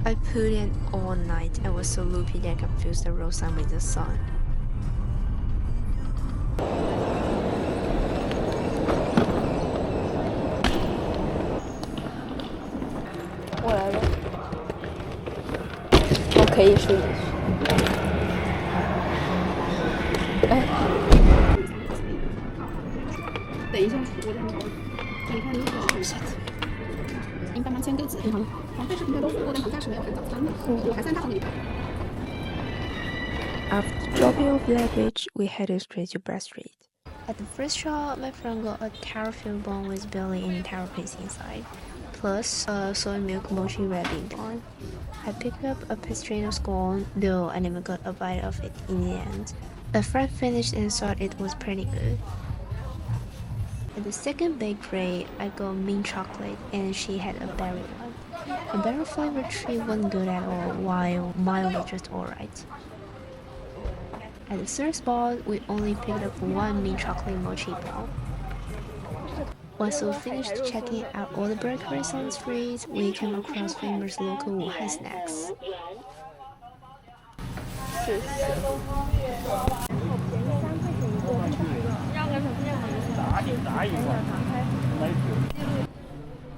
I put in all night and was so loopy that I confused the road sign with the sun. 我来了，我可以睡进去。哎，等一下，我的很高。你看，您帮忙签个字。好了。房费是应该都付过，但房价是没有含早餐的。我还算大方给你。After dropping off luggage, we headed straight to Brad Street. At the first shop, my friend got a taro filled bun with barely any taro paste inside, plus a soy milk mochi rabbit bun. I picked up a pestrino scone, though I never got a bite of it in the end. A friend finished and thought it was pretty good. At the second bakery, I got mint chocolate and she had a berry one. The berry flavored treat wasn't good at all, while mine was just alright. At the third spot, we only picked up one mint chocolate mochi ball. Once we finished checking out all the bakeries on the street, we came across famous local Wuhan snacks. 谢谢。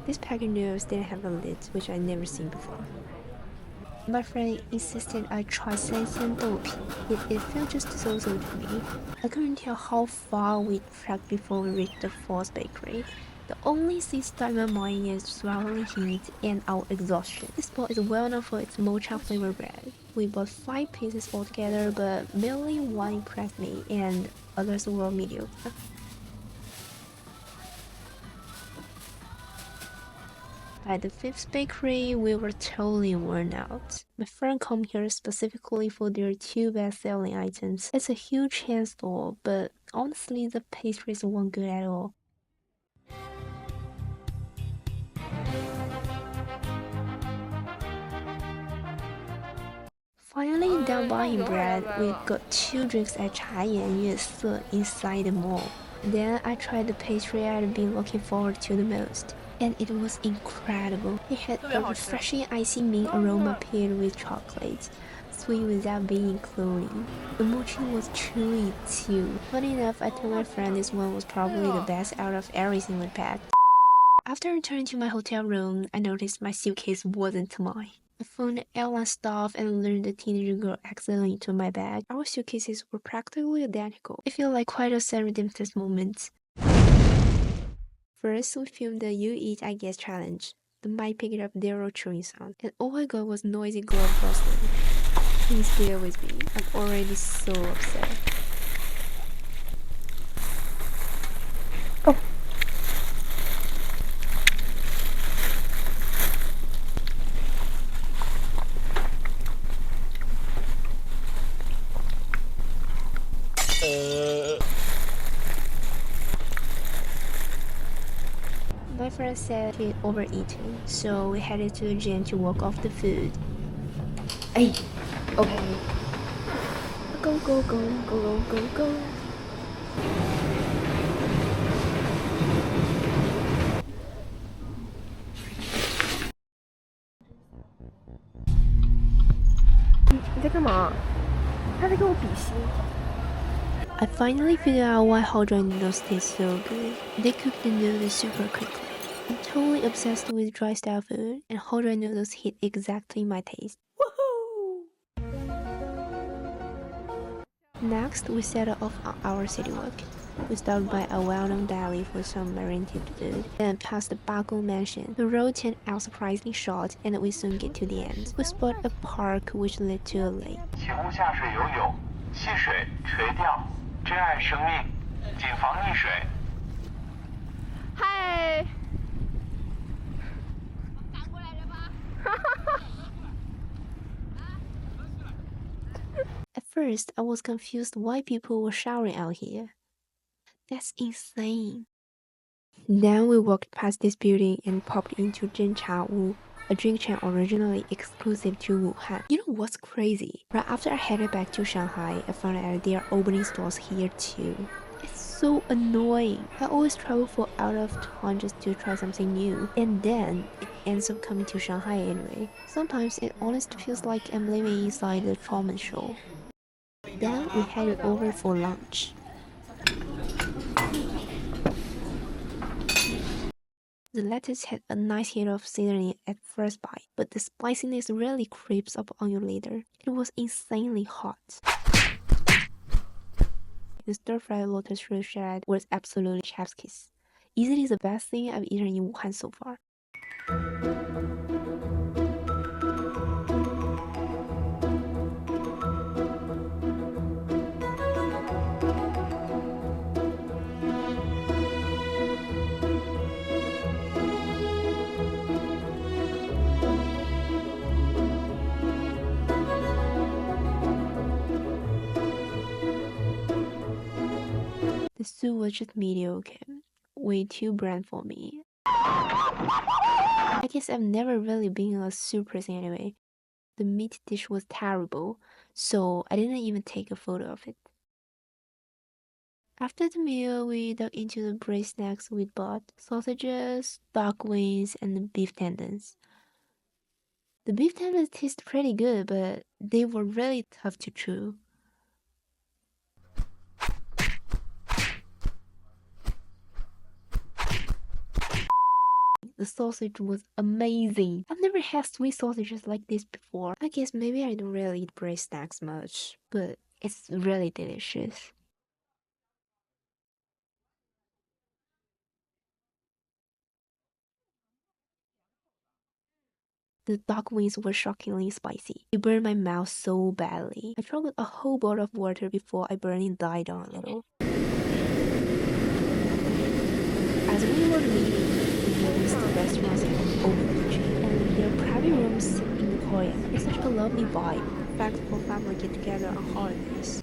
These packet noodles didn't have a lid, which I'd never seen before. My friend insisted I try slicing both. It felt just so-so to me. I couldn't tell how far we'd tracked before we reached the fourth bakery. The only thing stuck in my mind is swallowing heat and our exhaustion. This spot is well known for its mocha flavored bread. We bought 5 pieces altogether, but merely one impressed me, and others were mediocre. By the 5th bakery, we were totally worn out. My friend came here specifically for their 2 best-selling items. It's a huge chain store, but honestly, the pastries weren't good at all. Finally, done buying bread, we got 2 drinks at Chai and Yue Se inside the mall. Then I tried the pastry I'd been looking forward to the most. And it was incredible. It had a refreshing icy mint aroma paired with chocolate, sweet without being cloying. The mochi was chewy too. Funny enough, I told my friend this one was probably the best out of everything we packed. After returning to my hotel room, I noticed my suitcase wasn't mine. I found the airline stuff and learned the teenager girl accidentally into my bag. Our suitcases were practically identical. It felt like quite a serendipitous moment. First, we filmed the You Eat I Guess challenge. The mic picked up zero chewing sound, and all I got was noisy glove rustling. Please bear with me, I'm already so upset. Oh. My friend said he'd overeaten, so we headed to the gym to walk off the food. Hey, okay. Go, go, go, go, go, go, go. I finally figured out why hot dry noodles taste so good. They cook the noodles super quickly. I'm totally obsessed with dry style food, and hot dry noodles hit exactly my taste. Woohoo! Next, we set off on our city walk. We stopped by a well-known deli for some marine-tipped food, then passed the Bagong mansion. The road turned out surprisingly short, and we soon get to the end. We spot a park which led to a lake. 请勿下水游泳，戏水、垂钓，珍爱生命，谨防溺水。嗨。At first, I was confused why people were showering out here. That's insane. Then we walked past this building and popped into Zhencha Wu, a drink chain originally exclusive to Wuhan. You know what's crazy? Right after I headed back to Shanghai, I found out they are opening stores here too. It's so annoying. I always travel for out of town just to try something new, and then it ends up coming to Shanghai anyway. Sometimes it honestly feels like I'm living inside the Truman Show. Then we headed over for lunch. The lettuce had a nice hit of seasoning at first bite, but the spiciness really creeps up on you later. It was insanely hot. The stir-fried lotus root salad was absolutely chef's kiss. Easily the best thing I've eaten in Wuhan so far. The soup was just mediocre, way too bland for me. I guess I've never really been a soup person anyway. The meat dish was terrible, so I didn't even take a photo of it. After the meal, we dug into the braised snacks we bought: sausages, duck wings, and beef tendons. The beef tendons tasted pretty good, but they were really tough to chew. The sausage was amazing. I've never had sweet sausages like this before. I guess maybe I don't really eat braised snacks much, but it's really delicious. The duck wings were shockingly spicy. It burned my mouth so badly. I drank a whole bottle of water before I burning died down a little. As we were leaving, we noticed the restaurants had open chain, and their private rooms sit in the courtyard. It's such a lovely vibe, perfect for family get together on holidays.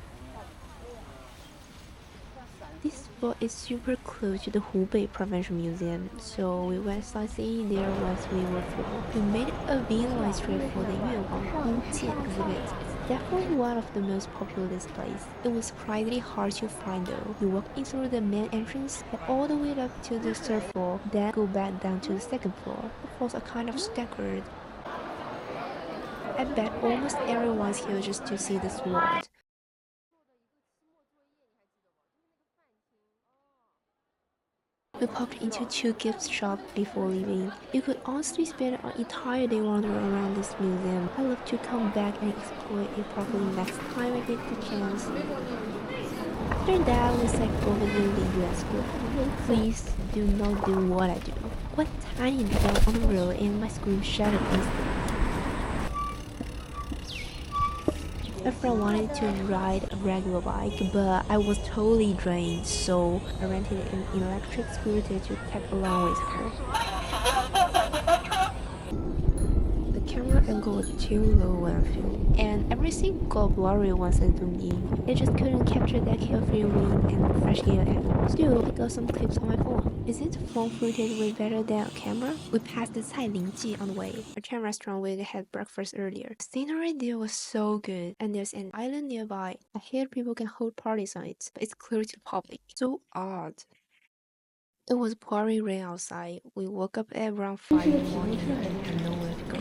This spot is super close to the Hubei Provincial Museum, so we went sightseeing there once we were full. We made a beeline straight for the Yuewang exhibit. It's definitely one of the most popular displays. It was surprisingly hard to find though. You walk in through the main entrance, head all the way up to the third floor, then go back down to the second floor. The floors are kind of staggered. I bet almost everyone's here just to see the sword. We popped into two gift shops before leaving. You could honestly spend an entire day wandering around this museum. I love to come back and explore it properly next time I get the chance. After that, we cycled over to the US school. Please do not do what I do. One tiny bump on the road and my screen shattered instantly. My friend wanted to ride a regular bike, but I was totally drained, so I rented an electric scooter to tag along with her. The camera angle was too low when I filmed, and everything got blurry once I zoomed in. It just couldn't capture that carefree wind and fresh air angle. Still, I got some clips on my phone. Isn't phone footage way better than a camera? We passed the Cai Lingji on the way, a Chinese restaurant where they had breakfast earlier. The scenery there was so good, and there's an island nearby. I hear people can hold parties on it, but it's closed to the public. So odd. It was pouring rain outside. We woke up at around 5 in the morning and had nowhere to go.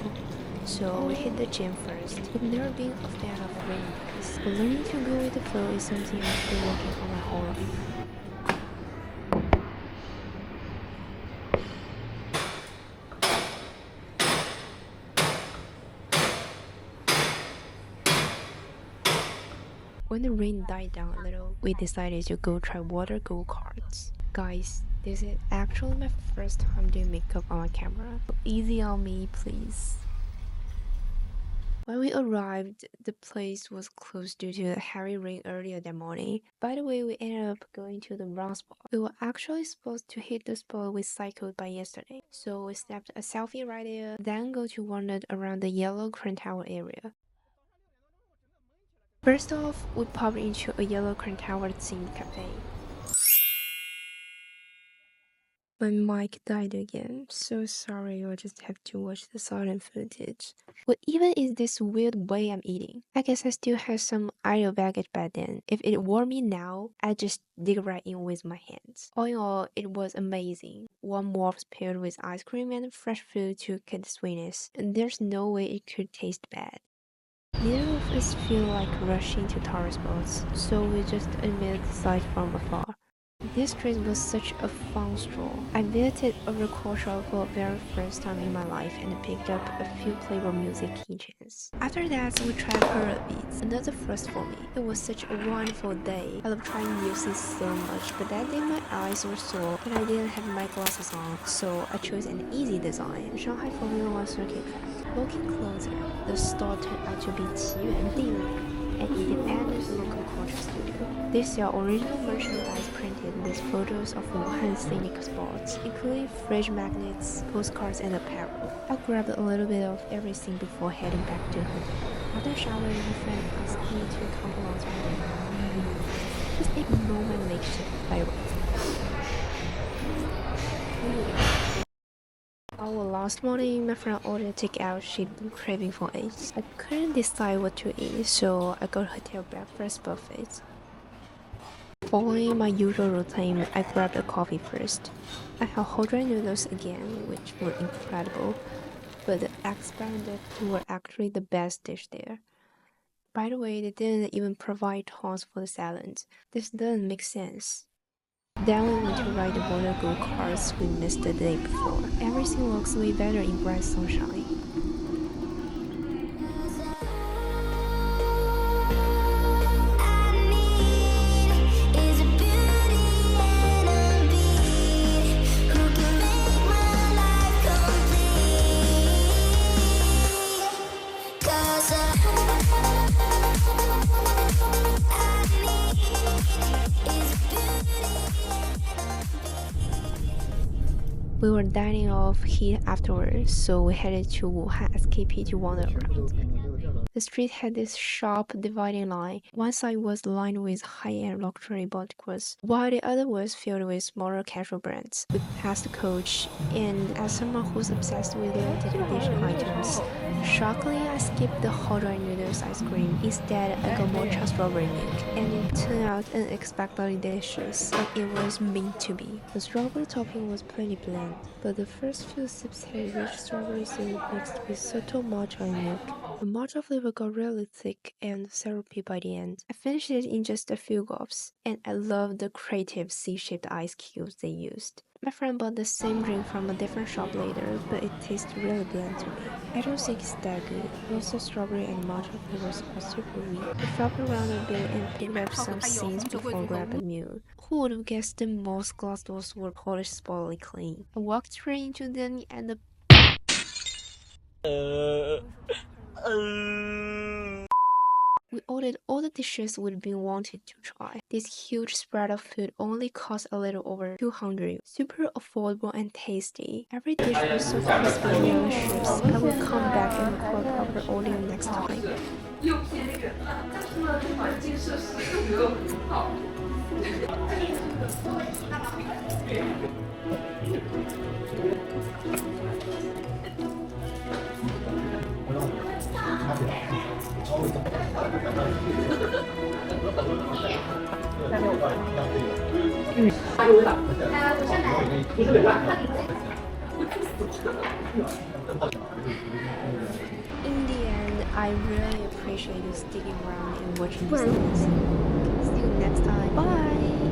So we hit the gym first. I've never been a fan of rainy days, but learning to go with the flow is something I've been working on my whole life. When the rain died down a little, we decided to go try water go-karts. Guys, this is actually my first time doing makeup on camera. So easy on me, please. When we arrived, the place was closed due to the heavy rain earlier that morning. By the way, we ended up going to the wrong spot. We were actually supposed to hit the spot we cycled by yesterday. So we snapped a selfie right there, then go to wander around the yellow current tower area. First off, we popped into a yellow current tower themed cafe. My mic died again. So sorry, you'll just have to watch the silent footage. What even is this weird way I'm eating? I guess I still have some idle baggage back then. If it were me now, I'd just dig right in with my hands. All in all, it was amazing. Warm waffles paired with ice cream and fresh fruit to cut the sweetness, and there's no way it could taste bad. Neither of us feel like rushing to tourist spots, so we just admired the sight from afar. This trip was such a fun stroll. I visited a record shop for the very first time in my life and picked up a few Playboy music keychains. After that, we tried Pearl Beats, another first for me. It was such a wonderful day. I love trying music so much, but that day my eyes were sore and I didn't have my glasses on, so I chose an easy design, the Shanghai Formula One circuit track. Looking closer, the store turned out to be Qiyuan Dingli, an independent local culture studio. They sell original merchandise printed with photos of Wuhan scenic spots, including fridge magnets, postcards, and apparel. I grabbed a little bit of everything before heading back to the hotel. After showering, my friend asked me to come along to her. Just ignore my makeshift fireworks. Our last morning, my friend ordered takeout. She'd been craving for ages. I couldn't decide what to eat, so I got hotel breakfast buffet. Following my usual routine, I grabbed a coffee first. I had whole dry noodles again, which were incredible, but the eggs benedict were actually the best dish there. By the way, they didn't even provide tongs for the salads. This doesn't make sense. Then we went to ride the water go-karts we missed the day before. Everything looks way better in bright sunshine. We were dining off heat afterwards, so we headed to Wuhan SKP to wander around. The street had this sharp dividing line. One side was lined with high-end luxury boutiques, while the other was filled with smaller casual brands. We passed the coach, and as someone who's obsessed with limited edition items, shockingly I skipped the hot dry noodles ice cream. Instead, I got mocha strawberry milk, and it turned out unexpectedly delicious, like it was meant to be. The strawberry topping was pretty bland, but the first few sips had rich strawberry syrup mixed with subtle matcha and milk. The matcha flavor got really thick and syrupy by the end. I finished it in just a few gulps, and I loved the creative C-shaped ice cubes they used. My friend bought the same drink from a different shop later, but it tasted really bland to me. I don't think it's that good. Both the strawberry and matcha flavors are super weak. I flopped around a bit and picked up some scenes before grabbing a meal. Who would have guessed the most glass doors were polished spotlessly clean? I walked straight into them and the We ordered all the dishes we'd been wanting to try. This huge spread of food only cost a little over 200. Super affordable and tasty. Every dish was so crispy and delicious. I will come back and record proper audio next time. 又便宜人了，但是呢，这环境设施又没有很好。In the end, I really appreciate you sticking around and watching this. See you next time. Bye!